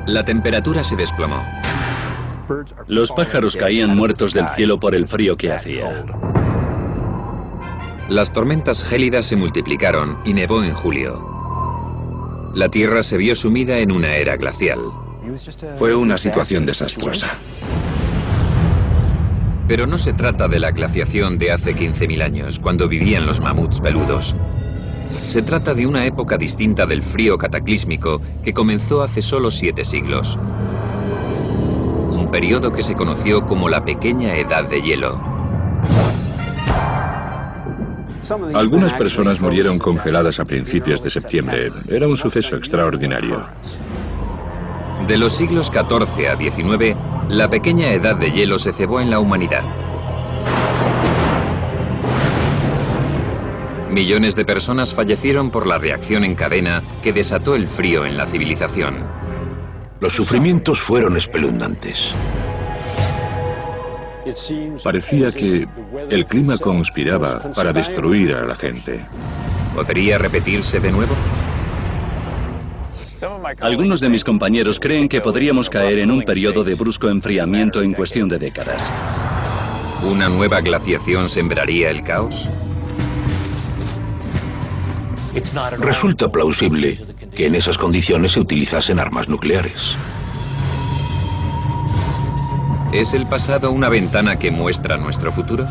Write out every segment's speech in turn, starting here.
La temperatura se desplomó. Los pájaros caían muertos del cielo por el frío que hacía. Las tormentas gélidas se multiplicaron y nevó en julio. La Tierra se vio sumida en una era glacial. Fue una situación desastrosa. Pero no se trata de la glaciación de hace 15.000 años, cuando vivían los mamuts peludos. Se trata de una época distinta del frío cataclísmico que comenzó hace solo 7 siglos. Un periodo que se conoció como la Pequeña Edad de Hielo. Algunas personas murieron congeladas a principios de septiembre. Era un suceso extraordinario. De los siglos XIV a XIX, la Pequeña Edad de Hielo se cebó en la humanidad. Millones de personas fallecieron por la reacción en cadena que desató el frío en la civilización. Los sufrimientos fueron espeluznantes. Parecía que el clima conspiraba para destruir a la gente. ¿Podría repetirse de nuevo? Algunos de mis compañeros creen que podríamos caer en un periodo de brusco enfriamiento en cuestión de décadas. ¿Una nueva glaciación sembraría el caos? Resulta plausible que en esas condiciones se utilizasen armas nucleares. ¿Es el pasado una ventana que muestra nuestro futuro?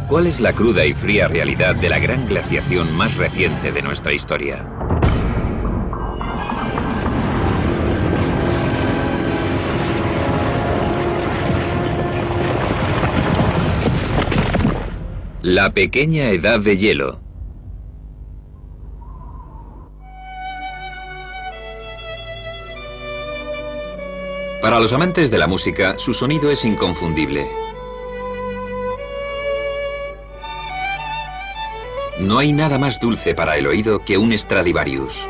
¿Cuál es la cruda y fría realidad de la gran glaciación más reciente de nuestra historia? La Pequeña Edad de Hielo. Para los amantes de la música, su sonido es inconfundible. No hay nada más dulce para el oído que un Stradivarius.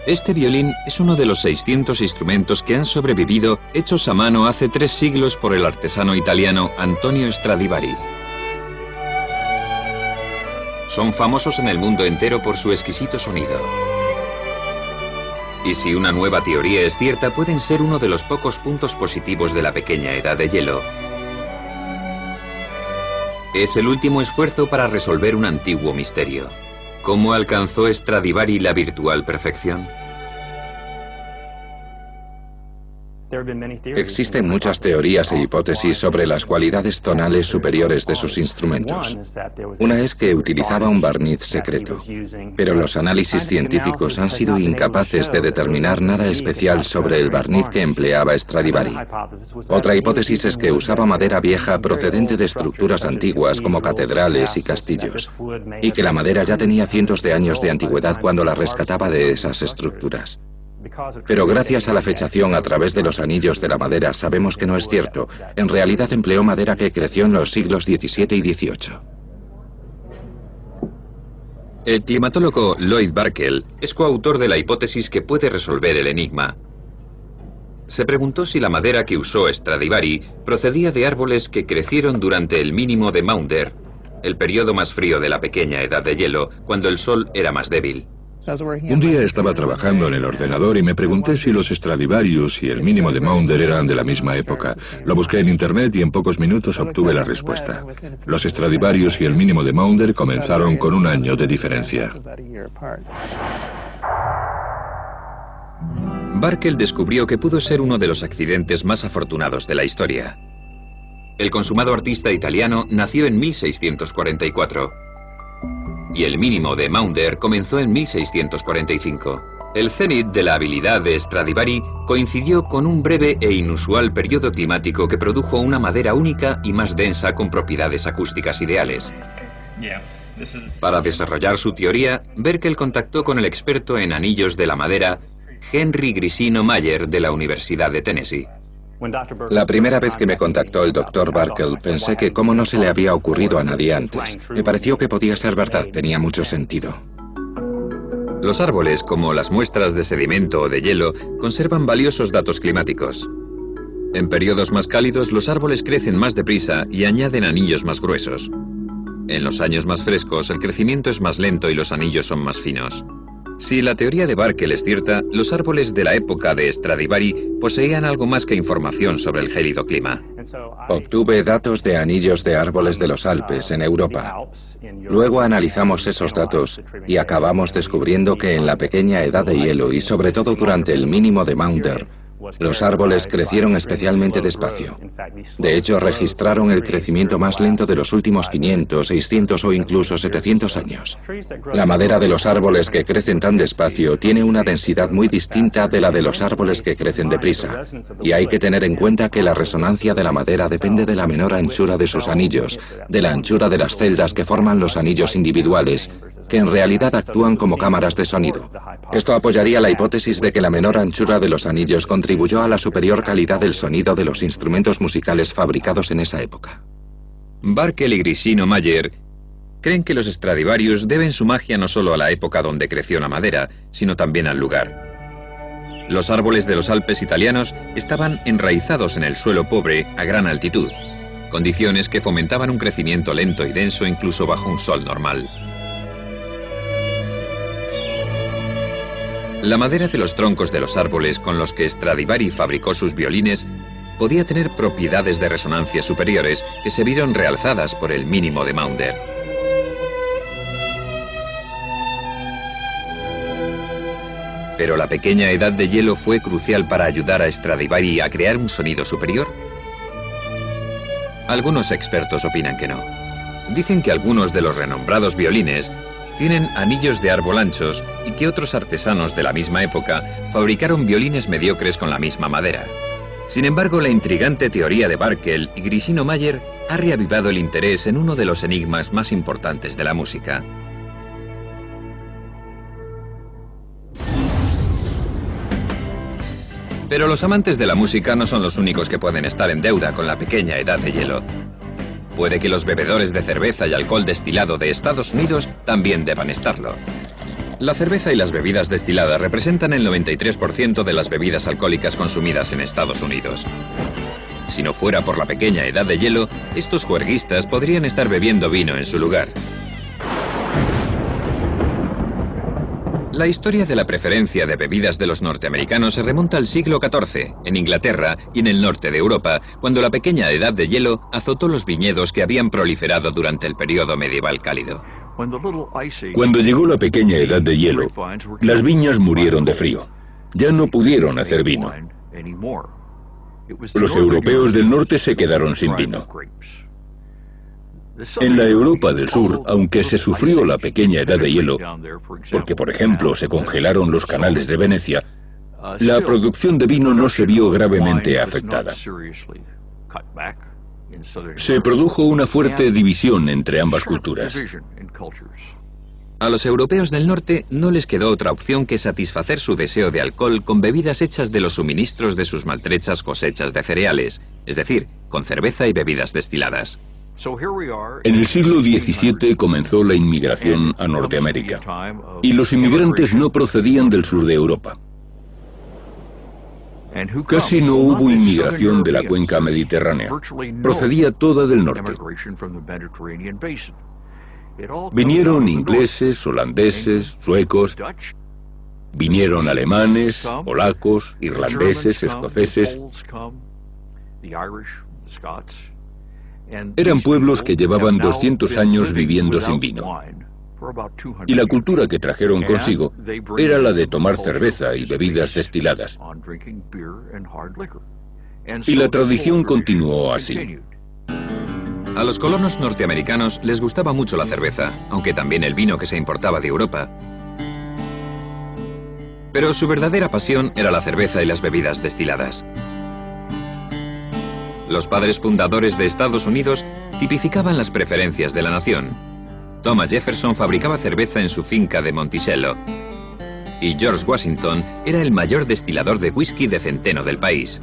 Este violín es uno de los 600 instrumentos que han sobrevivido hechos a mano hace 3 siglos por el artesano italiano Antonio Stradivari. Son famosos en el mundo entero por su exquisito sonido. Y si una nueva teoría es cierta, pueden ser uno de los pocos puntos positivos de la Pequeña Edad de Hielo. Es el último esfuerzo para resolver un antiguo misterio. ¿Cómo alcanzó Stradivari la virtual perfección? Existen muchas teorías e hipótesis sobre las cualidades tonales superiores de sus instrumentos. Una es que utilizaba un barniz secreto, pero los análisis científicos han sido incapaces de determinar nada especial sobre el barniz que empleaba Stradivari. Otra hipótesis es que usaba madera vieja procedente de estructuras antiguas como catedrales y castillos, y que la madera ya tenía cientos de años de antigüedad cuando la rescataba de esas estructuras. Pero gracias a la fechación a través de los anillos de la madera sabemos que no es cierto. En realidad empleó madera que creció en los siglos XVII y XVIII. El climatólogo Lloyd Barkell es coautor de la hipótesis que puede resolver el enigma. Se preguntó si la madera que usó Stradivari procedía de árboles que crecieron durante el mínimo de Maunder, el periodo más frío de la Pequeña Edad de Hielo, cuando el sol era más débil. Un día estaba trabajando en el ordenador y me pregunté si los Stradivarius y el mínimo de Maunder eran de la misma época. Lo busqué en internet y en pocos minutos obtuve la respuesta. Los Stradivarius y el mínimo de Maunder comenzaron con 1 año de diferencia. Barkell descubrió que pudo ser uno de los accidentes más afortunados de la historia. El consumado artista italiano nació en 1644. Y el mínimo de Maunder comenzó en 1645. El cenit de la habilidad de Stradivari coincidió con un breve e inusual periodo climático que produjo una madera única y más densa con propiedades acústicas ideales. Para desarrollar su teoría, Barkell contactó con el experto en anillos de la madera, Henry Grisino Mayer, de la Universidad de Tennessee. La primera vez que me contactó el Dr. Barkell pensé que cómo no se le había ocurrido a nadie antes. Me pareció que podía ser verdad, tenía mucho sentido. Los árboles, como las muestras de sedimento o de hielo, conservan valiosos datos climáticos. En periodos más cálidos, los árboles crecen más deprisa y añaden anillos más gruesos. En los años más frescos, el crecimiento es más lento y los anillos son más finos. Si la teoría de Barkel es cierta, los árboles de la época de Stradivari poseían algo más que información sobre el gélido clima. Obtuve datos de anillos de árboles de los Alpes en Europa. Luego analizamos esos datos y acabamos descubriendo que en la pequeña edad de hielo y sobre todo durante el mínimo de Maunder, los árboles crecieron especialmente despacio. De hecho, registraron el crecimiento más lento de los últimos 500, 600 o incluso 700 años. La madera de los árboles que crecen tan despacio tiene una densidad muy distinta de la de los árboles que crecen deprisa. Y hay que tener en cuenta que la resonancia de la madera depende de la menor anchura de sus anillos, de la anchura de las celdas que forman los anillos individuales, que en realidad actúan como cámaras de sonido. Esto apoyaría la hipótesis de que la menor anchura de los anillos contribuyó a la superior calidad del sonido de los instrumentos musicales fabricados en esa época. Barkel y Grisino Mayer creen que los Stradivarius deben su magia no solo a la época donde creció la madera, sino también al lugar. Los árboles de los Alpes italianos estaban enraizados en el suelo pobre a gran altitud, condiciones que fomentaban un crecimiento lento y denso incluso bajo un sol normal. La madera de los troncos de los árboles con los que Stradivari fabricó sus violines podía tener propiedades de resonancia superiores que se vieron realzadas por el mínimo de Maunder. ¿Pero la pequeña edad de hielo fue crucial para ayudar a Stradivari a crear un sonido superior? Algunos expertos opinan que no. Dicen que algunos de los renombrados violines tienen anillos de árbol anchos y que otros artesanos de la misma época fabricaron violines mediocres con la misma madera. Sin embargo, la intrigante teoría de Barkel y Grisino Mayer ha reavivado el interés en uno de los enigmas más importantes de la música. Pero los amantes de la música no son los únicos que pueden estar en deuda con la pequeña edad de hielo. Puede que los bebedores de cerveza y alcohol destilado de Estados Unidos también deban estarlo. La cerveza y las bebidas destiladas representan el 93% de las bebidas alcohólicas consumidas en Estados Unidos. Si no fuera por la pequeña edad de hielo, estos juerguistas podrían estar bebiendo vino en su lugar. La historia de la preferencia de bebidas de los norteamericanos se remonta al siglo XIV, en Inglaterra y en el norte de Europa, cuando la pequeña edad de hielo azotó los viñedos que habían proliferado durante el periodo medieval cálido. Cuando llegó la pequeña edad de hielo, las viñas murieron de frío. Ya no pudieron hacer vino. Los europeos del norte se quedaron sin vino. En la Europa del Sur, aunque se sufrió la pequeña edad de hielo, porque por ejemplo se congelaron los canales de Venecia, la producción de vino no se vio gravemente afectada. Se produjo una fuerte división entre ambas culturas. A los europeos del norte no les quedó otra opción que satisfacer su deseo de alcohol con bebidas hechas de los suministros de sus maltrechas cosechas de cereales, es decir, con cerveza y bebidas destiladas. En el siglo XVII comenzó la inmigración a Norteamérica, y los inmigrantes no procedían del sur de Europa. Casi no hubo inmigración de la cuenca mediterránea, procedía toda del norte. Vinieron ingleses, holandeses, suecos, vinieron alemanes, polacos, irlandeses, escoceses. Eran pueblos que llevaban 200 años viviendo sin vino. Y la cultura que trajeron consigo era la de tomar cerveza y bebidas destiladas. Y la tradición continuó así. A los colonos norteamericanos les gustaba mucho la cerveza, aunque también el vino que se importaba de Europa. Pero su verdadera pasión era la cerveza y las bebidas destiladas. Los padres fundadores de Estados Unidos tipificaban las preferencias de la nación. Thomas Jefferson fabricaba cerveza en su finca de Monticello. Y George Washington era el mayor destilador de whisky de centeno del país.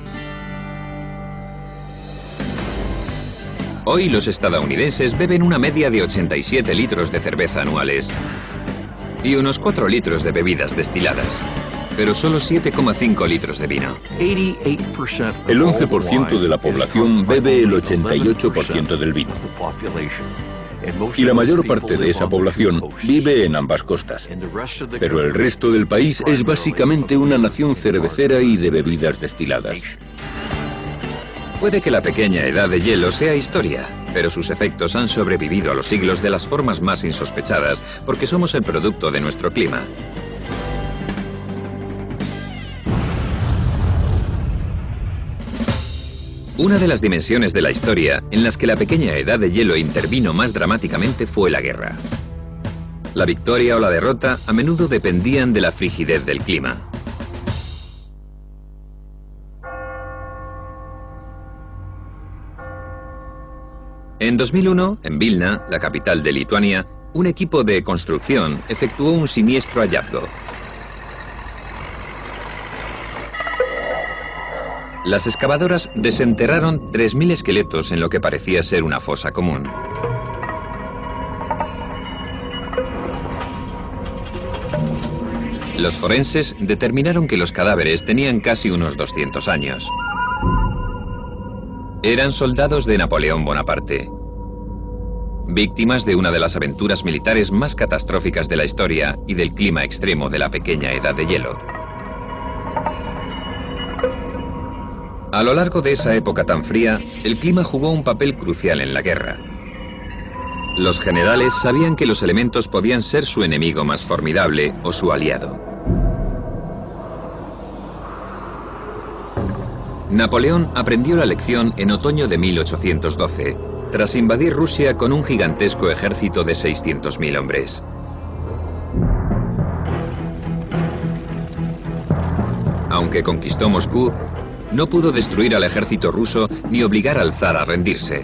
Hoy los estadounidenses beben una media de 87 litros de cerveza anuales y unos 4 litros de bebidas destiladas, pero solo 7,5 litros de vino. El 11% de la población bebe el 88% del vino. Y la mayor parte de esa población vive en ambas costas. Pero el resto del país es básicamente una nación cervecera y de bebidas destiladas. Puede que la pequeña edad de hielo sea historia, pero sus efectos han sobrevivido a los siglos de las formas más insospechadas porque somos el producto de nuestro clima. Una de las dimensiones de la historia en las que la pequeña edad de hielo intervino más dramáticamente fue la guerra. La victoria o la derrota a menudo dependían de la frigidez del clima. En 2001, en Vilna, la capital de Lituania, un equipo de construcción efectuó un siniestro hallazgo. Las excavadoras desenterraron 3.000 esqueletos en lo que parecía ser una fosa común. Los forenses determinaron que los cadáveres tenían casi unos 200 años. Eran soldados de Napoleón Bonaparte, víctimas de una de las aventuras militares más catastróficas de la historia y del clima extremo de la pequeña edad de hielo. A lo largo de esa época tan fría, el clima jugó un papel crucial en la guerra. Los generales sabían que los elementos podían ser su enemigo más formidable o su aliado. Napoleón aprendió la lección en otoño de 1812, tras invadir Rusia con un gigantesco ejército de 600.000 hombres. Aunque conquistó Moscú, no pudo destruir al ejército ruso ni obligar al zar a rendirse.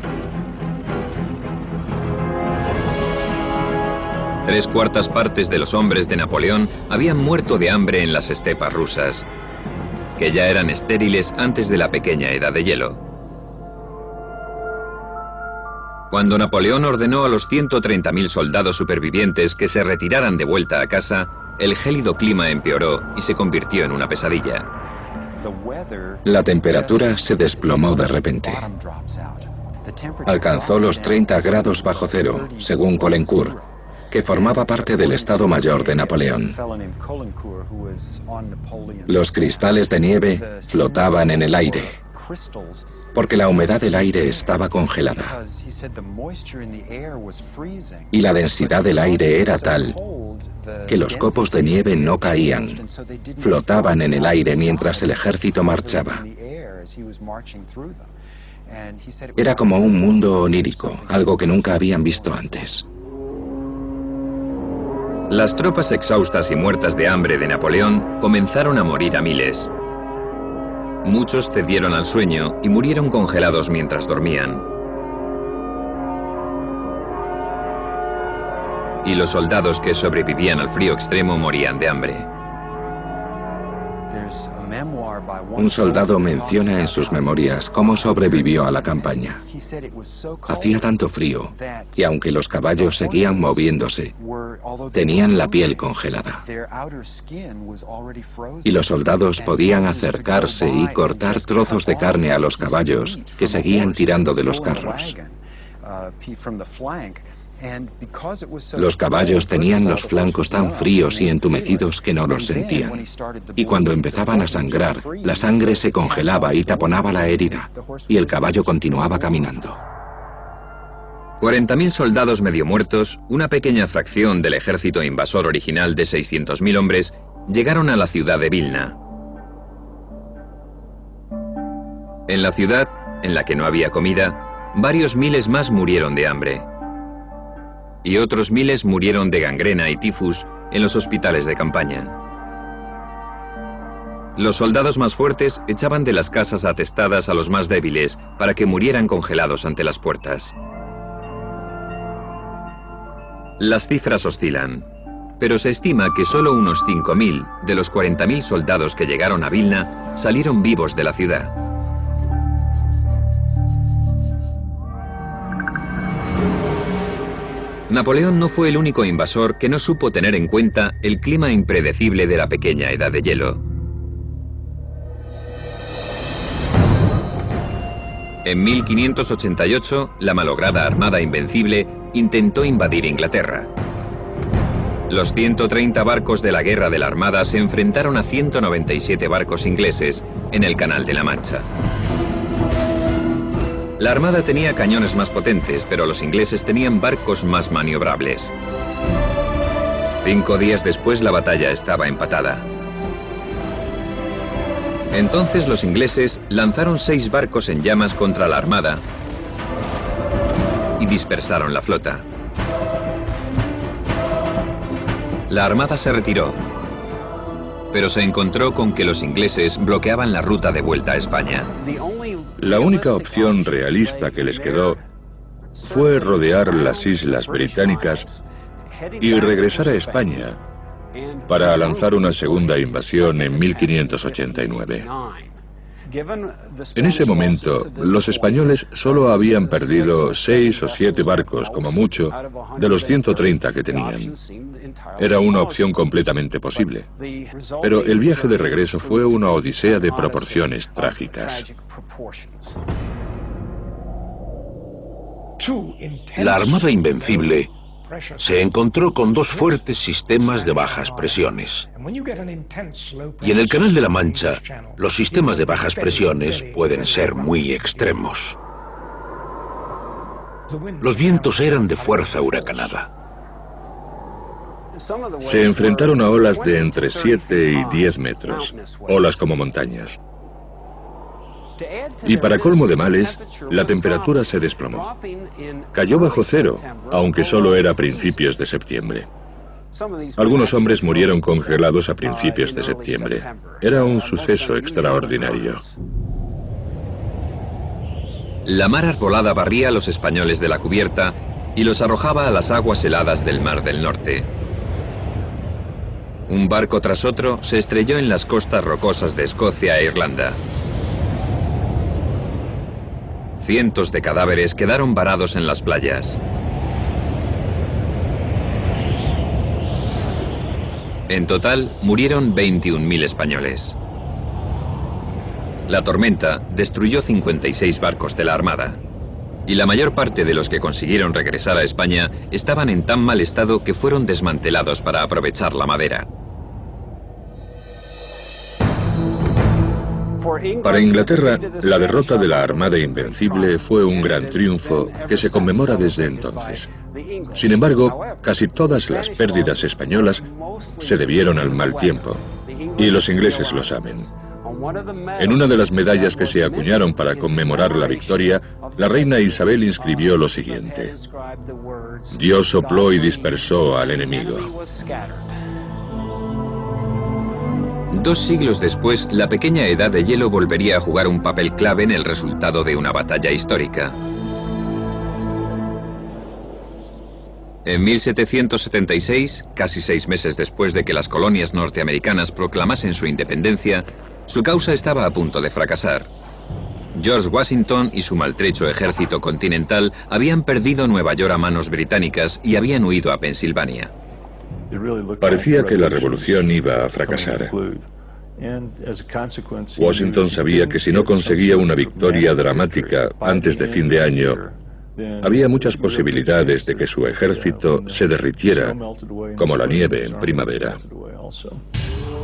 3/4 partes de los hombres de Napoleón habían muerto de hambre en las estepas rusas, que ya eran estériles antes de la pequeña edad de hielo. Cuando Napoleón ordenó a los 130.000 soldados supervivientes que se retiraran de vuelta a casa, el gélido clima empeoró y se convirtió en una pesadilla. La temperatura se desplomó de repente. Alcanzó los 30 grados bajo cero, según Caulaincourt, que formaba parte del Estado Mayor de Napoleón. Los cristales de nieve flotaban en el aire, porque la humedad del aire estaba congelada. Y la densidad del aire era tal que los copos de nieve no caían, flotaban en el aire mientras el ejército marchaba. Era como un mundo onírico, algo que nunca habían visto antes. Las tropas exhaustas y muertas de hambre de Napoleón comenzaron a morir a miles. Muchos cedieron al sueño y murieron congelados mientras dormían. Y los soldados que sobrevivían al frío extremo morían de hambre. Un soldado menciona en sus memorias cómo sobrevivió a la campaña. Hacía tanto frío, y aunque los caballos seguían moviéndose, tenían la piel congelada. Y los soldados podían acercarse y cortar trozos de carne a los caballos que seguían tirando de los carros. Los caballos tenían los flancos tan fríos y entumecidos que no los sentían. Y cuando empezaban a sangrar, la sangre se congelaba y taponaba la herida, y el caballo continuaba caminando. 40.000 soldados medio muertos, una pequeña fracción del ejército invasor original de 600.000 hombres, llegaron a la ciudad de Vilna. En la ciudad, en la que no había comida, varios miles más murieron de hambre. Y otros miles murieron de gangrena y tifus en los hospitales de campaña. Los soldados más fuertes echaban de las casas atestadas a los más débiles para que murieran congelados ante las puertas. Las cifras oscilan, pero se estima que solo unos 5.000 de los 40.000 soldados que llegaron a Vilna salieron vivos de la ciudad. Napoleón no fue el único invasor que no supo tener en cuenta el clima impredecible de la pequeña edad de hielo. En 1588, la malograda Armada Invencible intentó invadir Inglaterra. Los 130 barcos de la Guerra de la Armada se enfrentaron a 197 barcos ingleses en el Canal de la Mancha. La Armada tenía cañones más potentes, pero los ingleses tenían barcos más maniobrables. 5 días después, la batalla estaba empatada. Entonces los ingleses lanzaron 6 barcos en llamas contra la Armada y dispersaron la flota. La Armada se retiró, pero se encontró con que los ingleses bloqueaban la ruta de vuelta a España. La única opción realista que les quedó fue rodear las islas británicas y regresar a España para lanzar una segunda invasión en 1589. En ese momento, los españoles solo habían perdido 6 o 7 barcos, como mucho, de los 130 que tenían. Era una opción completamente posible. Pero el viaje de regreso fue una odisea de proporciones trágicas. La Armada Invencible se encontró con 2 fuertes sistemas de bajas presiones. Y en el Canal de la Mancha, los sistemas de bajas presiones pueden ser muy extremos. Los vientos eran de fuerza huracanada. Se enfrentaron a olas de entre 7 y 10 metros, olas como montañas. Y para colmo de males, la temperatura se desplomó. Cayó bajo cero, aunque solo era a principios de septiembre. Algunos hombres murieron congelados a principios de septiembre. Era un suceso extraordinario. La mar arbolada barría a los españoles de la cubierta y los arrojaba a las aguas heladas del Mar del Norte. Un barco tras otro se estrelló en las costas rocosas de Escocia e Irlanda. Cientos de cadáveres quedaron varados en las playas. En total, murieron 21.000 españoles. La tormenta destruyó 56 barcos de la Armada. Y la mayor parte de los que consiguieron regresar a España estaban en tan mal estado que fueron desmantelados para aprovechar la madera. Para Inglaterra, la derrota de la Armada Invencible fue un gran triunfo que se conmemora desde entonces. Sin embargo, casi todas las pérdidas españolas se debieron al mal tiempo, y los ingleses lo saben. En una de las medallas que se acuñaron para conmemorar la victoria, la reina Isabel inscribió lo siguiente: Dios sopló y dispersó al enemigo. 2 siglos después, la pequeña edad de hielo volvería a jugar un papel clave en el resultado de una batalla histórica. En 1776, casi 6 meses después de que las colonias norteamericanas proclamasen su independencia, su causa estaba a punto de fracasar. George Washington y su maltrecho ejército continental habían perdido Nueva York a manos británicas y habían huido a Pensilvania. Parecía que la revolución iba a fracasar. Washington sabía que si no conseguía una victoria dramática antes de fin de año, había muchas posibilidades de que su ejército se derritiera como la nieve en primavera.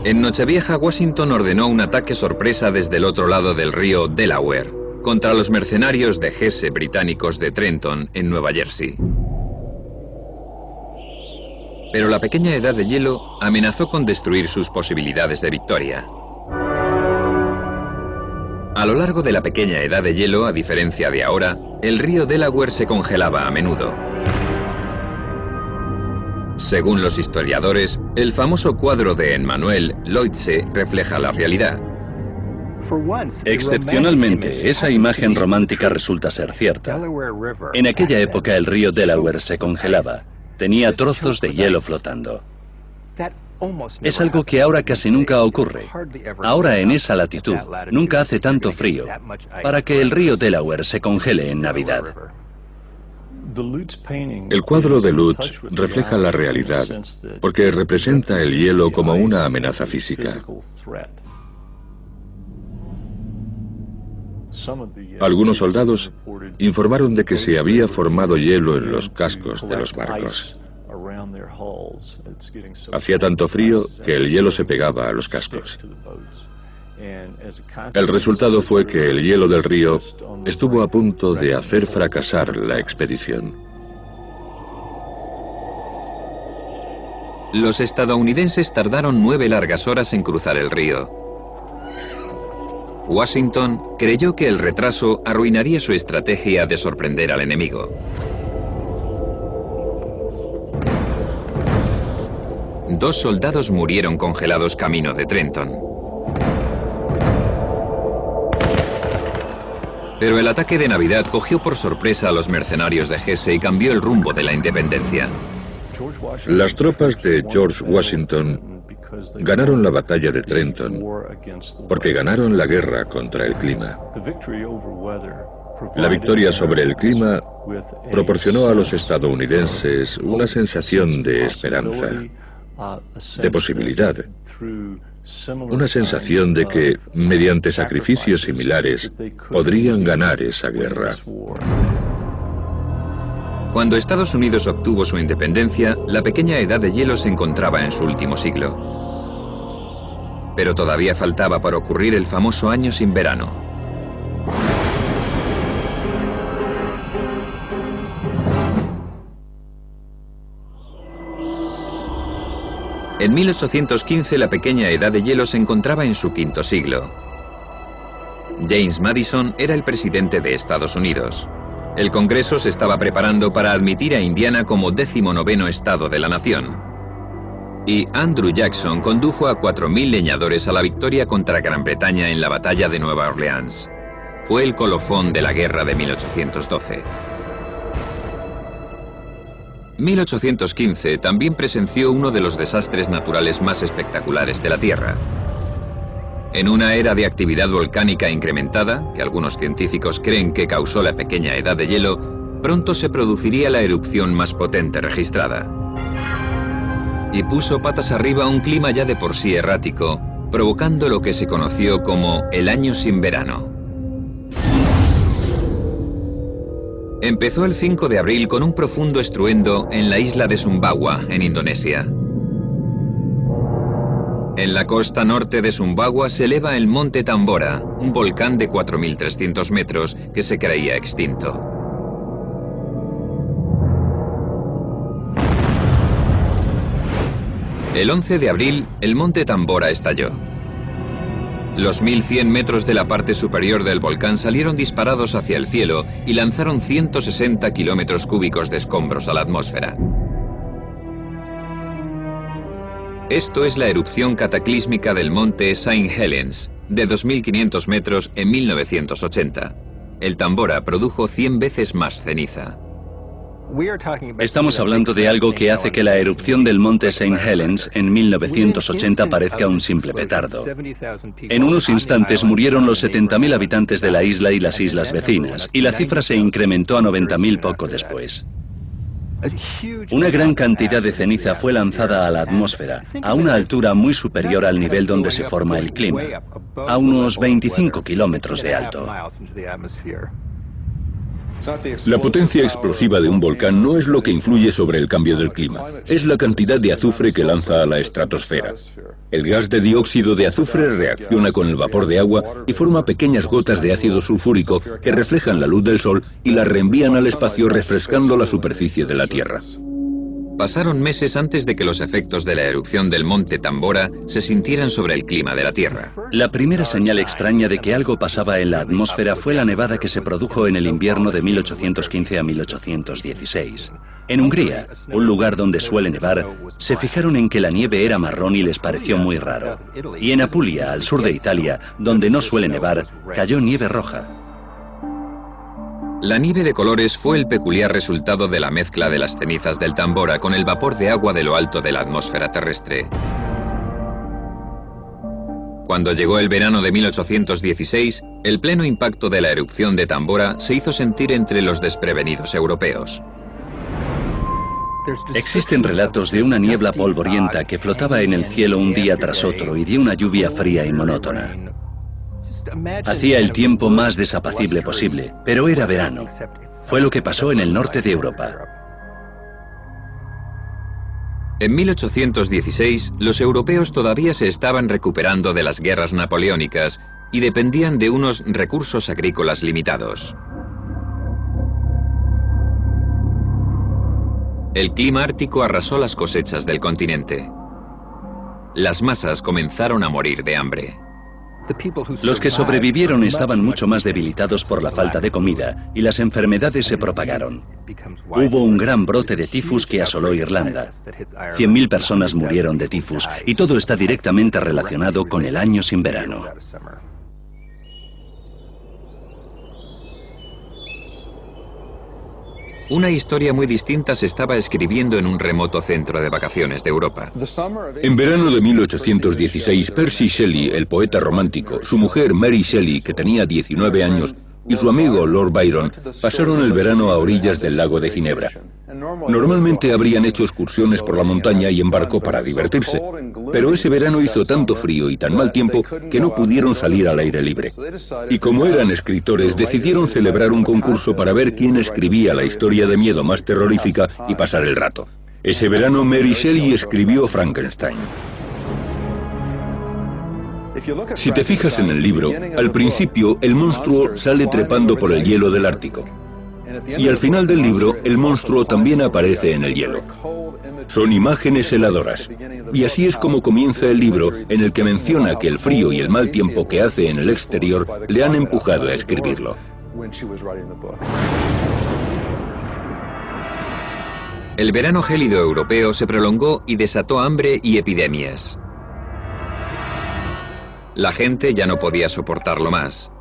En Nochevieja, Washington ordenó un ataque sorpresa desde el otro lado del río Delaware contra los mercenarios de Hesse británicos de Trenton, en Nueva Jersey. Pero la pequeña edad de hielo amenazó con destruir sus posibilidades de victoria. A lo largo de la pequeña edad de hielo, a diferencia de ahora, el río Delaware se congelaba a menudo. Según los historiadores, el famoso cuadro de Emmanuel Leutze refleja la realidad. Excepcionalmente, esa imagen romántica resulta ser cierta. En aquella época el río Delaware se congelaba. Tenía trozos de hielo flotando. Es algo que ahora casi nunca ocurre. Ahora en esa latitud nunca hace tanto frío para que el río Delaware se congele en Navidad. El cuadro de Lutz refleja la realidad, porque representa el hielo como una amenaza física. Algunos soldados informaron de que se había formado hielo en los cascos de los barcos. Hacía tanto frío que el hielo se pegaba a los cascos. El resultado fue que el hielo del río estuvo a punto de hacer fracasar la expedición. Los estadounidenses tardaron 9 largas horas en cruzar el río. Washington creyó que el retraso arruinaría su estrategia de sorprender al enemigo. Dos soldados murieron congelados camino de Trenton. Pero el ataque de Navidad cogió por sorpresa a los mercenarios de Hesse y cambió el rumbo de la independencia. Las tropas de George Washington ganaron la batalla de Trenton porque ganaron la guerra contra el clima. La victoria sobre el clima proporcionó a los estadounidenses una sensación de esperanza, de posibilidad, una sensación de que, mediante sacrificios similares, podrían ganar esa guerra. Cuando Estados Unidos obtuvo su independencia, la pequeña edad de hielo se encontraba en su último siglo. Pero todavía faltaba para ocurrir el famoso año sin verano. En 1815 la pequeña edad de hielo se encontraba en su quinto siglo. James Madison era el presidente de Estados Unidos. El Congreso se estaba preparando para admitir a Indiana como 19º estado de la nación. Y Andrew Jackson condujo a 4.000 leñadores a la victoria contra Gran Bretaña en la batalla de Nueva Orleans. Fue el colofón de la guerra de 1812. 1815 también presenció uno de los desastres naturales más espectaculares de la Tierra. En una era de actividad volcánica incrementada, que algunos científicos creen que causó la pequeña edad de hielo, pronto se produciría la erupción más potente registrada. Y puso patas arriba un clima ya de por sí errático, provocando lo que se conoció como el año sin verano. Empezó el 5 de abril con un profundo estruendo en la isla de Sumbawa, en Indonesia. En la costa norte de Sumbawa se eleva el monte Tambora, un volcán de 4.300 metros que se creía extinto. El 11 de abril, el monte Tambora estalló. Los 1.100 metros de la parte superior del volcán salieron disparados hacia el cielo y lanzaron 160 kilómetros cúbicos de escombros a la atmósfera. Esto es la erupción cataclísmica del monte St. Helens, de 2.500 metros en 1980. El Tambora produjo 100 veces más ceniza. Estamos hablando de algo que hace que la erupción del monte St. Helens en 1980 parezca un simple petardo. En unos instantes murieron los 70.000 habitantes de la isla y las islas vecinas, y la cifra se incrementó a 90.000 poco después. Una gran cantidad de ceniza fue lanzada a la atmósfera, a una altura muy superior al nivel donde se forma el clima, a unos 25 kilómetros de alto. La potencia explosiva de un volcán no es lo que influye sobre el cambio del clima, es la cantidad de azufre que lanza a la estratosfera. El gas de dióxido de azufre reacciona con el vapor de agua y forma pequeñas gotas de ácido sulfúrico que reflejan la luz del sol y la reenvían al espacio refrescando la superficie de la Tierra. Pasaron meses antes de que los efectos de la erupción del monte Tambora se sintieran sobre el clima de la Tierra. La primera señal extraña de que algo pasaba en la atmósfera fue la nevada que se produjo en el invierno de 1815 a 1816. En Hungría, un lugar donde suele nevar, se fijaron en que la nieve era marrón y les pareció muy raro. Y en Apulia, al sur de Italia, donde no suele nevar, cayó nieve roja. La nieve de colores fue el peculiar resultado de la mezcla de las cenizas del Tambora con el vapor de agua de lo alto de la atmósfera terrestre. Cuando llegó el verano de 1816, el pleno impacto de la erupción de Tambora se hizo sentir entre los desprevenidos europeos. Existen relatos de una niebla polvorienta que flotaba en el cielo un día tras otro y de una lluvia fría y monótona. Hacía el tiempo más desapacible posible, pero era verano. Fue lo que pasó en el norte de Europa. En 1816, los europeos todavía se estaban recuperando de las guerras napoleónicas y dependían de unos recursos agrícolas limitados. El clima ártico arrasó las cosechas del continente. Las masas comenzaron a morir de hambre. Los que sobrevivieron estaban mucho más debilitados por la falta de comida y las enfermedades se propagaron. Hubo un gran brote de tifus que asoló Irlanda. 100.000 personas murieron de tifus y todo está directamente relacionado con el año sin verano. Una historia muy distinta se estaba escribiendo en un remoto centro de vacaciones de Europa. En verano de 1816, Percy Shelley, el poeta romántico, su mujer Mary Shelley, que tenía 19 años, y su amigo Lord Byron pasaron el verano a orillas del lago de Ginebra. Normalmente habrían hecho excursiones por la montaña y en barco para divertirse, pero ese verano hizo tanto frío y tan mal tiempo que no pudieron salir al aire libre. Y como eran escritores, decidieron celebrar un concurso para ver quién escribía la historia de miedo más terrorífica y pasar el rato. Ese verano Mary Shelley escribió Frankenstein. Si te fijas en el libro, al principio el monstruo sale trepando por el hielo del Ártico. Y al final del libro, el monstruo también aparece en el hielo. Son imágenes heladoras. Y así es como comienza el libro, en el que menciona que el frío y el mal tiempo que hace en el exterior le han empujado a escribirlo. El verano gélido europeo se prolongó y desató hambre y epidemias. La gente ya no podía soportarlo más.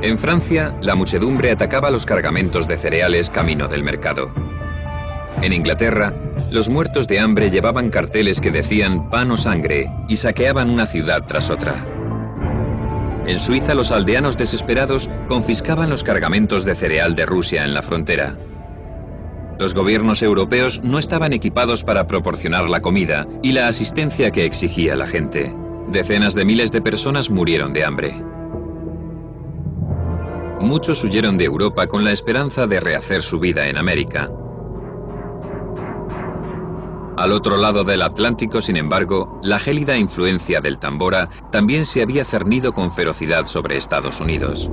En Francia, la muchedumbre atacaba los cargamentos de cereales camino del mercado. En Inglaterra, los muertos de hambre llevaban carteles que decían pan o sangre y saqueaban una ciudad tras otra. En Suiza, los aldeanos desesperados confiscaban los cargamentos de cereal de Rusia en la frontera. Los gobiernos europeos no estaban equipados para proporcionar la comida y la asistencia que exigía la gente. Decenas de miles de personas murieron de hambre. Muchos huyeron de Europa con la esperanza de rehacer su vida en América. Al otro lado del Atlántico, sin embargo, la gélida influencia del Tambora también se había cernido con ferocidad sobre Estados Unidos.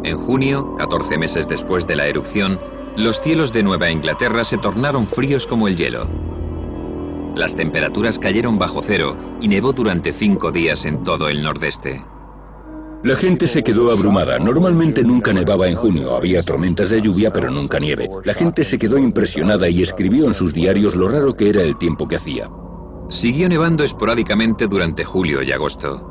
En junio, 14 meses después de la erupción, los cielos de Nueva Inglaterra se tornaron fríos como el hielo. Las temperaturas cayeron bajo cero y nevó durante 5 días en todo el nordeste. La gente se quedó abrumada. Normalmente nunca nevaba en junio. Había tormentas de lluvia, pero nunca nieve. La gente se quedó impresionada y escribió en sus diarios lo raro que era el tiempo que hacía. Siguió nevando esporádicamente durante julio y agosto.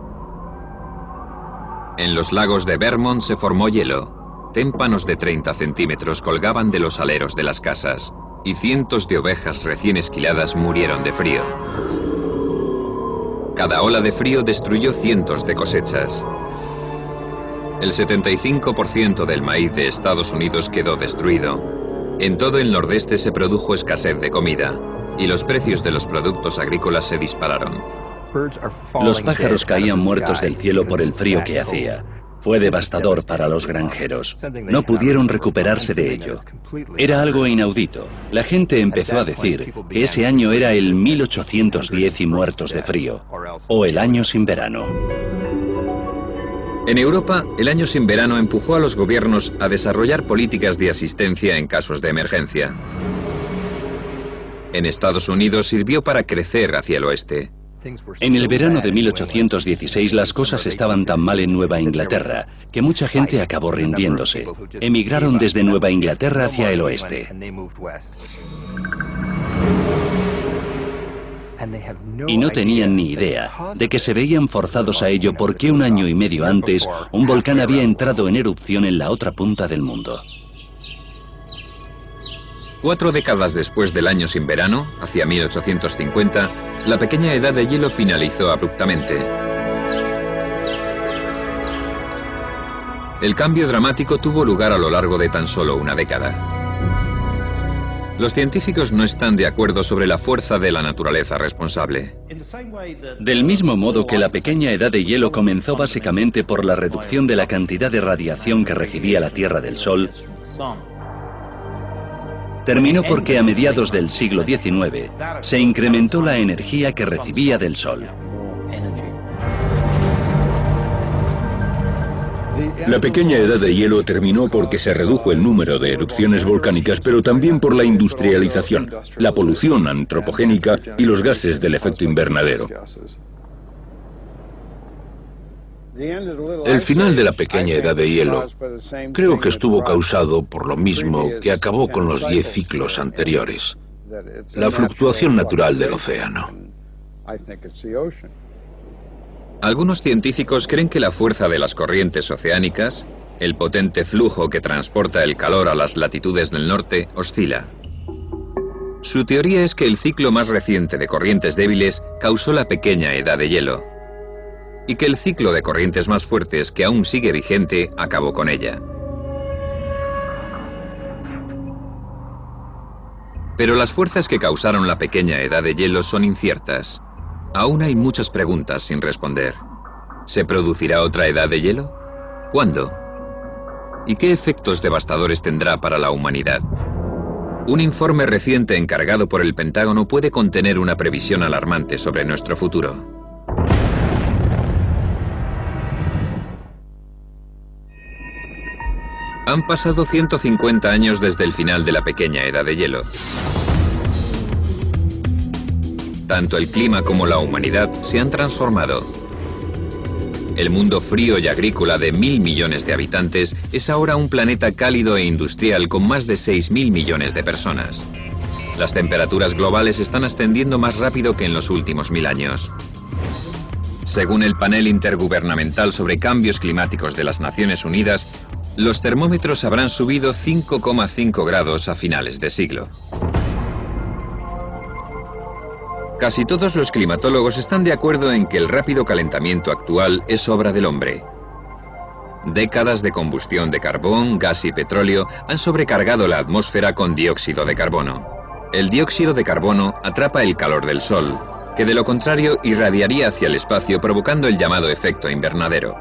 En los lagos de Vermont se formó hielo. Témpanos de 30 centímetros colgaban de los aleros de las casas y cientos de ovejas recién esquiladas murieron de frío. Cada ola de frío destruyó cientos de cosechas. El 75% del maíz de Estados Unidos quedó destruido. En todo el nordeste se produjo escasez de comida y los precios de los productos agrícolas se dispararon. Los pájaros caían muertos del cielo por el frío que hacía. Fue devastador para los granjeros. No pudieron recuperarse de ello. Era algo inaudito. La gente empezó a decir que ese año era el 1810 y muertos de frío, o el año sin verano. En Europa, el año sin verano empujó a los gobiernos a desarrollar políticas de asistencia en casos de emergencia. En Estados Unidos sirvió para crecer hacia el oeste. En el verano de 1816 las cosas estaban tan mal en Nueva Inglaterra que mucha gente acabó rindiéndose. Emigraron desde Nueva Inglaterra hacia el oeste. Y no tenían ni idea de que se veían forzados a ello porque 1 año y medio antes un volcán había entrado en erupción en la otra punta del mundo. 4 décadas después del año sin verano, hacia 1850, la pequeña edad de hielo finalizó abruptamente. El cambio dramático tuvo lugar a lo largo de tan solo 1 década. Los científicos no están de acuerdo sobre la fuerza de la naturaleza responsable. Del mismo modo que la pequeña edad de hielo comenzó básicamente por la reducción de la cantidad de radiación que recibía la Tierra del Sol, terminó porque a mediados del siglo XIX se incrementó la energía que recibía del Sol. La pequeña edad de hielo terminó porque se redujo el número de erupciones volcánicas, pero también por la industrialización, la polución antropogénica y los gases del efecto invernadero. El final de la pequeña edad de hielo creo que estuvo causado por lo mismo que acabó con los 10 ciclos anteriores, la fluctuación natural del océano. Algunos científicos creen que la fuerza de las corrientes oceánicas, el potente flujo que transporta el calor a las latitudes del norte, oscila. Su teoría es que el ciclo más reciente de corrientes débiles causó la pequeña edad de hielo, y que el ciclo de corrientes más fuertes, que aún sigue vigente, acabó con ella. Pero las fuerzas que causaron la pequeña edad de hielo son inciertas. Aún hay muchas preguntas sin responder. ¿Se producirá otra edad de hielo? ¿Cuándo? ¿Y qué efectos devastadores tendrá para la humanidad? Un informe reciente encargado por el Pentágono puede contener una previsión alarmante sobre nuestro futuro. Han pasado 150 años desde el final de la pequeña edad de hielo. Tanto el clima como la humanidad se han transformado. El mundo frío y agrícola de 1.000 millones de habitantes es ahora un planeta cálido e industrial con más de 6.000 millones de personas. Las temperaturas globales están ascendiendo más rápido que en los últimos 1000 años. Según el Panel Intergubernamental sobre Cambios Climáticos de las Naciones Unidas, los termómetros habrán subido 5,5 grados a finales de siglo. Casi todos los climatólogos están de acuerdo en que el rápido calentamiento actual es obra del hombre. Décadas de combustión de carbón, gas y petróleo han sobrecargado la atmósfera con dióxido de carbono. El dióxido de carbono atrapa el calor del Sol, que de lo contrario irradiaría hacia el espacio provocando el llamado efecto invernadero.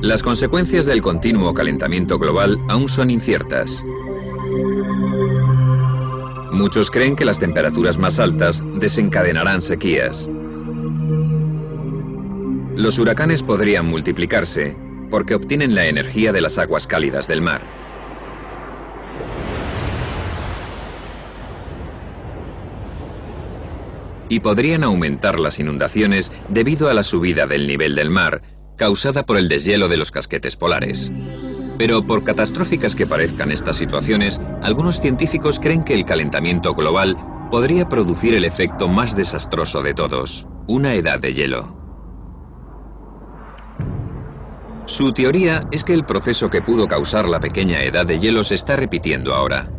Las consecuencias del continuo calentamiento global aún son inciertas. Muchos creen que las temperaturas más altas desencadenarán sequías. Los huracanes podrían multiplicarse porque obtienen la energía de las aguas cálidas del mar. Y podrían aumentar las inundaciones debido a la subida del nivel del mar, causada por el deshielo de los casquetes polares. Pero por catastróficas que parezcan estas situaciones, algunos científicos creen que el calentamiento global podría producir el efecto más desastroso de todos, una edad de hielo. Su teoría es que el proceso que pudo causar la pequeña edad de hielo se está repitiendo ahora.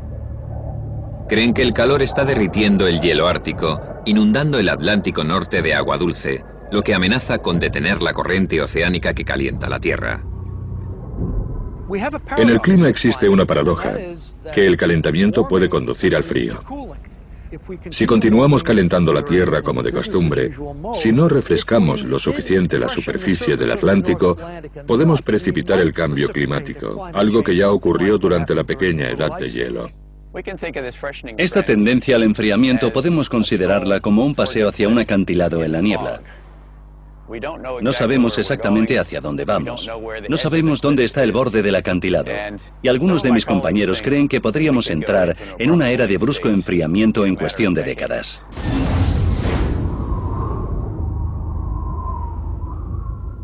Creen que el calor está derritiendo el hielo ártico, inundando el Atlántico Norte de agua dulce, lo que amenaza con detener la corriente oceánica que calienta la Tierra. En el clima existe una paradoja, que el calentamiento puede conducir al frío. Si continuamos calentando la Tierra como de costumbre, si no refrescamos lo suficiente la superficie del Atlántico, podemos precipitar el cambio climático, algo que ya ocurrió durante la pequeña edad de hielo. Esta tendencia al enfriamiento podemos considerarla como un paseo hacia un acantilado en la niebla. No sabemos exactamente hacia dónde vamos. No sabemos dónde está el borde del acantilado. Y algunos de mis compañeros creen que podríamos entrar en una era de brusco enfriamiento en cuestión de décadas.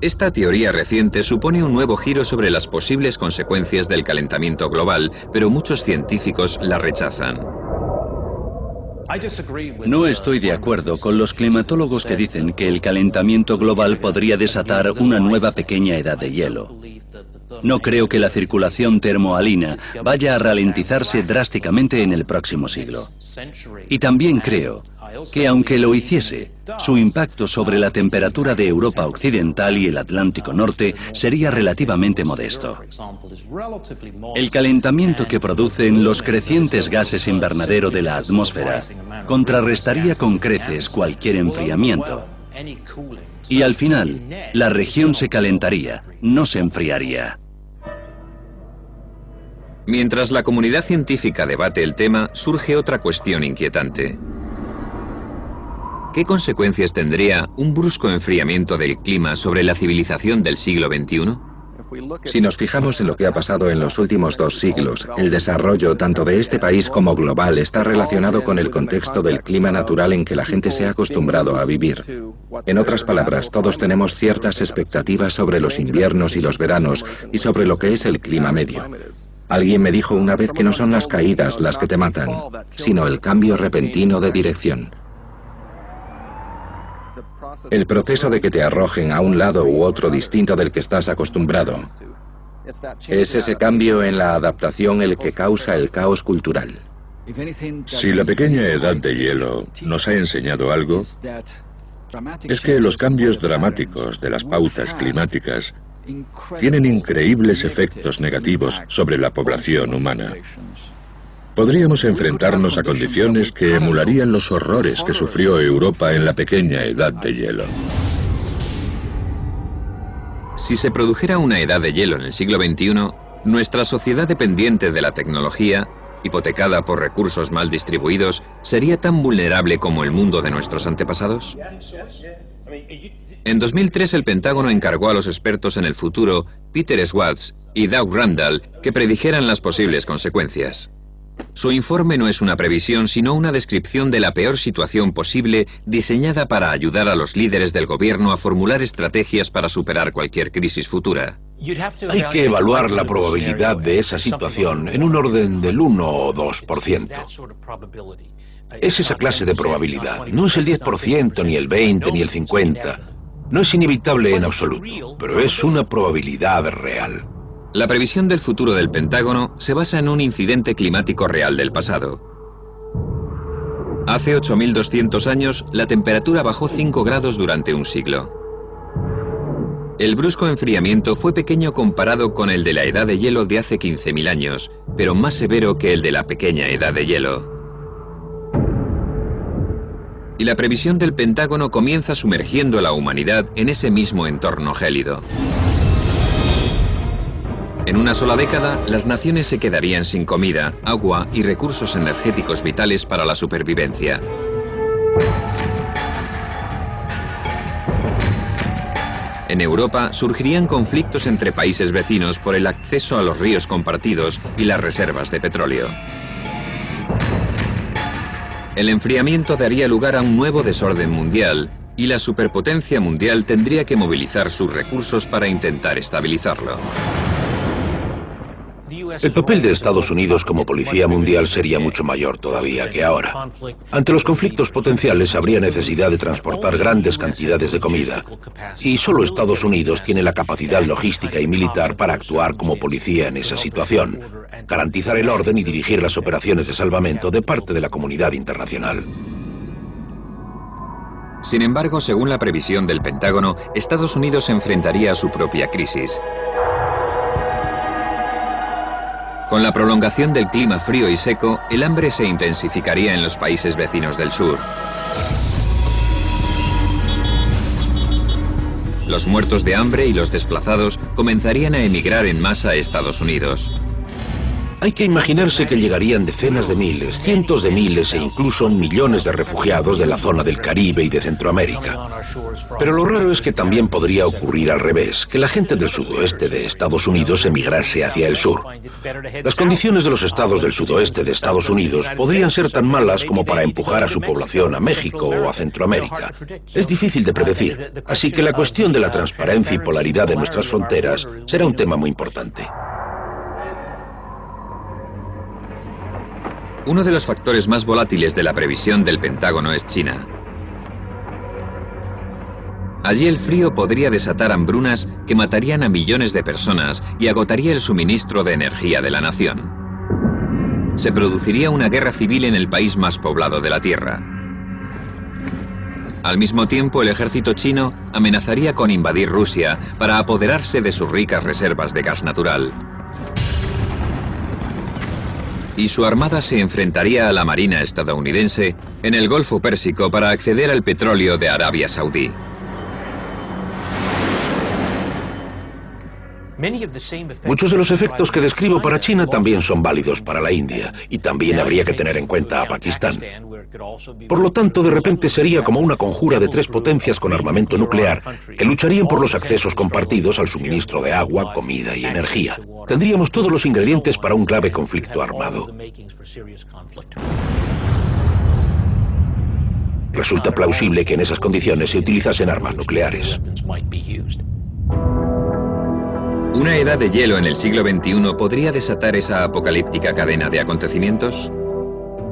Esta teoría reciente supone un nuevo giro sobre las posibles consecuencias del calentamiento global, pero muchos científicos la rechazan. No estoy de acuerdo con los climatólogos que dicen que el calentamiento global podría desatar una nueva pequeña edad de hielo. No creo que la circulación termohalina vaya a ralentizarse drásticamente en el próximo siglo. Y también creo que aunque lo hiciese, su impacto sobre la temperatura de Europa Occidental y el Atlántico Norte sería relativamente modesto. El calentamiento que producen los crecientes gases invernadero de la atmósfera contrarrestaría con creces cualquier enfriamiento. Y al final, la región se calentaría, no se enfriaría. Mientras la comunidad científica debate el tema, surge otra cuestión inquietante. ¿Qué consecuencias tendría un brusco enfriamiento del clima sobre la civilización del siglo XXI? Si nos fijamos en lo que ha pasado en los últimos 2 siglos, el desarrollo tanto de este país como global está relacionado con el contexto del clima natural en que la gente se ha acostumbrado a vivir. En otras palabras, todos tenemos ciertas expectativas sobre los inviernos y los veranos y sobre lo que es el clima medio. Alguien me dijo una vez que no son las caídas las que te matan, sino el cambio repentino de dirección. El proceso de que te arrojen a un lado u otro distinto del que estás acostumbrado. Es ese cambio en la adaptación el que causa el caos cultural. Si la pequeña edad de hielo nos ha enseñado algo, es que los cambios dramáticos de las pautas climáticas tienen increíbles efectos negativos sobre la población humana. Podríamos enfrentarnos a condiciones que emularían los horrores que sufrió Europa en la pequeña edad de hielo. Si se produjera una edad de hielo en el siglo XXI, nuestra sociedad dependiente de la tecnología, hipotecada por recursos mal distribuidos, ¿sería tan vulnerable como el mundo de nuestros antepasados? En 2003 el Pentágono encargó a los expertos en el futuro, Peter Schwartz y Doug Randall, que predijeran las posibles consecuencias. Su informe no es una previsión, sino una descripción de la peor situación posible diseñada para ayudar a los líderes del gobierno a formular estrategias para superar cualquier crisis futura. Hay que evaluar la probabilidad de esa situación en un orden del 1 o 2%. Es esa clase de probabilidad. No es el 10%, ni el 20%, ni el 50%. No es inevitable en absoluto, pero es una probabilidad real. La previsión del futuro del Pentágono se basa en un incidente climático real del pasado. Hace 8.200 años, la temperatura bajó 5 grados durante un siglo. El brusco enfriamiento fue pequeño comparado con el de la edad de hielo de hace 15.000 años, pero más severo que el de la pequeña edad de hielo. Y la previsión del Pentágono comienza sumergiendo a la humanidad en ese mismo entorno gélido. En una sola década, las naciones se quedarían sin comida, agua y recursos energéticos vitales para la supervivencia. En Europa surgirían conflictos entre países vecinos por el acceso a los ríos compartidos y las reservas de petróleo. El enfriamiento daría lugar a un nuevo desorden mundial y la superpotencia mundial tendría que movilizar sus recursos para intentar estabilizarlo. El papel de Estados Unidos como policía mundial sería mucho mayor todavía que ahora. Ante los conflictos potenciales habría necesidad de transportar grandes cantidades de comida, y solo Estados Unidos tiene la capacidad logística y militar para actuar como policía en esa situación, garantizar el orden y dirigir las operaciones de salvamento de parte de la comunidad internacional. Sin embargo, según la previsión del Pentágono, Estados Unidos se enfrentaría a su propia crisis. Con la prolongación del clima frío y seco, el hambre se intensificaría en los países vecinos del sur. Los muertos de hambre y los desplazados comenzarían a emigrar en masa a Estados Unidos. Hay que imaginarse que llegarían decenas de miles, cientos de miles e incluso millones de refugiados de la zona del Caribe y de Centroamérica. Pero lo raro es que también podría ocurrir al revés, que la gente del sudoeste de Estados Unidos emigrase hacia el sur. Las condiciones de los estados del sudoeste de Estados Unidos podrían ser tan malas como para empujar a su población a México o a Centroamérica. Es difícil de predecir, así que la cuestión de la transparencia y polaridad de nuestras fronteras será un tema muy importante. Uno de los factores más volátiles de la previsión del Pentágono es China. Allí el frío podría desatar hambrunas que matarían a millones de personas y agotaría el suministro de energía de la nación. Se produciría una guerra civil en el país más poblado de la Tierra. Al mismo tiempo, el ejército chino amenazaría con invadir Rusia para apoderarse de sus ricas reservas de gas natural. Y su armada se enfrentaría a la marina estadounidense en el Golfo Pérsico para acceder al petróleo de Arabia Saudí. Muchos de los efectos que describo para China también son válidos para la India, y también habría que tener en cuenta a Pakistán. Por lo tanto, de repente sería como una conjura de tres potencias con armamento nuclear que lucharían por los accesos compartidos al suministro de agua, comida y energía. Tendríamos todos los ingredientes para un grave conflicto armado. Resulta plausible que en esas condiciones se utilizasen armas nucleares. ¿Una edad de hielo en el siglo XXI podría desatar esa apocalíptica cadena de acontecimientos?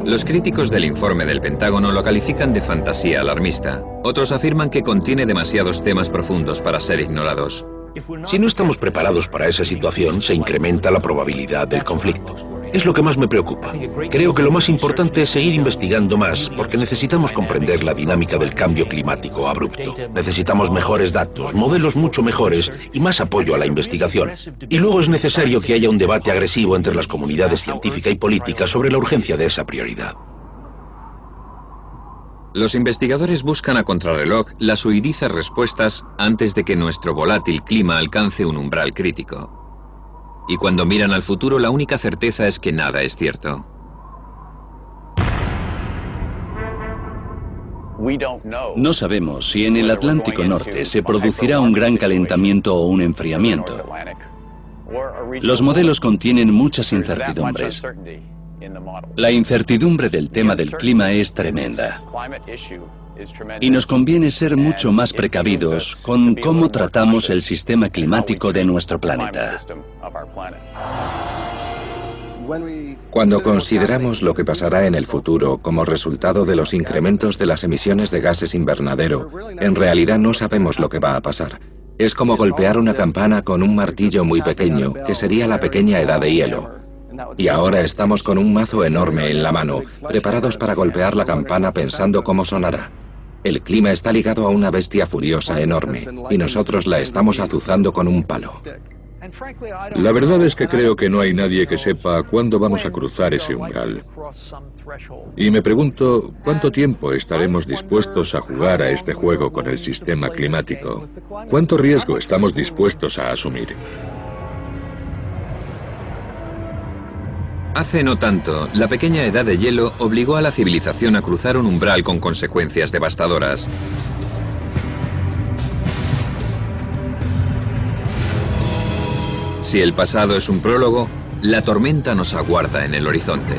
Los críticos del informe del Pentágono lo califican de fantasía alarmista. Otros afirman que contiene demasiados temas profundos para ser ignorados. Si no estamos preparados para esa situación, se incrementa la probabilidad del conflicto. Es lo que más me preocupa. Creo que lo más importante es seguir investigando más, porque necesitamos comprender la dinámica del cambio climático abrupto. Necesitamos mejores datos, modelos mucho mejores y más apoyo a la investigación. Y luego es necesario que haya un debate agresivo entre las comunidades científica y política sobre la urgencia de esa prioridad. Los investigadores buscan a contrarreloj las huidizas respuestas antes de que nuestro volátil clima alcance un umbral crítico. Y cuando miran al futuro, la única certeza es que nada es cierto. No sabemos si en el Atlántico Norte se producirá un gran calentamiento o un enfriamiento. Los modelos contienen muchas incertidumbres. La incertidumbre del tema del clima es tremenda. Y nos conviene ser mucho más precavidos con cómo tratamos el sistema climático de nuestro planeta. Cuando consideramos lo que pasará en el futuro como resultado de los incrementos de las emisiones de gases invernadero, en realidad no sabemos lo que va a pasar. Es como golpear una campana con un martillo muy pequeño, que sería la pequeña edad de hielo. Y ahora estamos con un mazo enorme en la mano, preparados para golpear la campana pensando cómo sonará. El clima está ligado a una bestia furiosa enorme, y nosotros la estamos azuzando con un palo. La verdad es que creo que no hay nadie que sepa cuándo vamos a cruzar ese umbral. Y me pregunto, ¿cuánto tiempo estaremos dispuestos a jugar a este juego con el sistema climático? ¿Cuánto riesgo estamos dispuestos a asumir? Hace no tanto, la pequeña edad de hielo obligó a la civilización a cruzar un umbral con consecuencias devastadoras. Si el pasado es un prólogo, la tormenta nos aguarda en el horizonte.